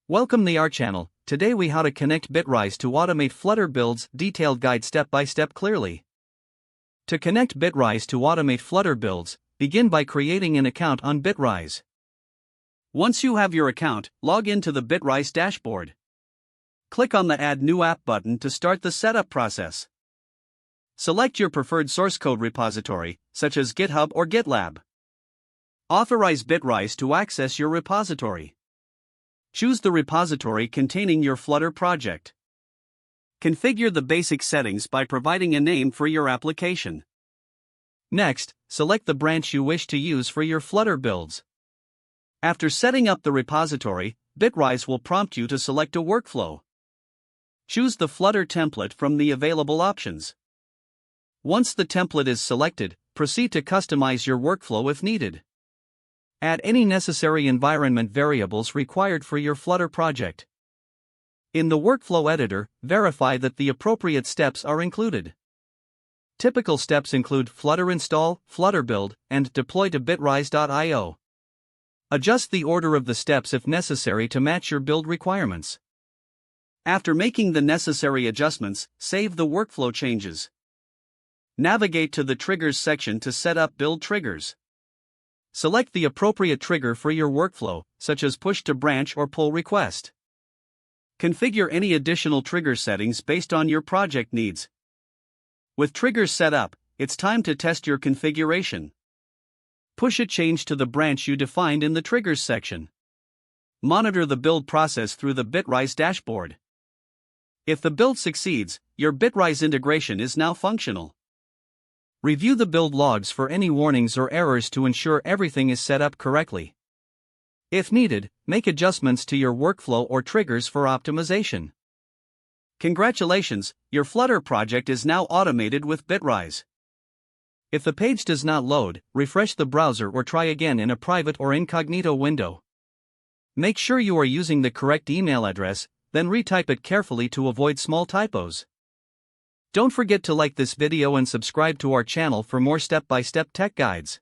Welcome to our channel. Today we how to connect Bitrise to automate Flutter builds, detailed guide step by step clearly. To connect Bitrise to automate Flutter builds, begin by creating an account on Bitrise. Once you have your account, log into the Bitrise dashboard. Click on the Add New App button to start the setup process. Select your preferred source code repository, such as GitHub or GitLab. Authorize Bitrise to access your repository. Choose the repository containing your Flutter project. Configure the basic settings by providing a name for your application. Next, select the branch you wish to use for your Flutter builds. After setting up the repository, Bitrise will prompt you to select a workflow. Choose the Flutter template from the available options. Once the template is selected, proceed to customize your workflow if needed. Add any necessary environment variables required for your Flutter project. In the workflow editor, verify that the appropriate steps are included. Typical steps include Flutter install, Flutter build, and deploy to bitrise.io. Adjust the order of the steps if necessary to match your build requirements. After making the necessary adjustments, save the workflow changes. Navigate to the Triggers section to set up build triggers. Select the appropriate trigger for your workflow, such as push to branch or pull request. Configure any additional trigger settings based on your project needs. With triggers set up, it's time to test your configuration. Push a change to the branch you defined in the Triggers section. Monitor the build process through the Bitrise dashboard. If the build succeeds, your Bitrise integration is now functional. Review the build logs for any warnings or errors to ensure everything is set up correctly. If needed, make adjustments to your workflow or triggers for optimization. Congratulations, your Flutter project is now automated with Bitrise. If the page does not load, refresh the browser or try again in a private or incognito window. Make sure you are using the correct email address, then retype it carefully to avoid small typos. Don't forget to like this video and subscribe to our channel for more step-by-step tech guides.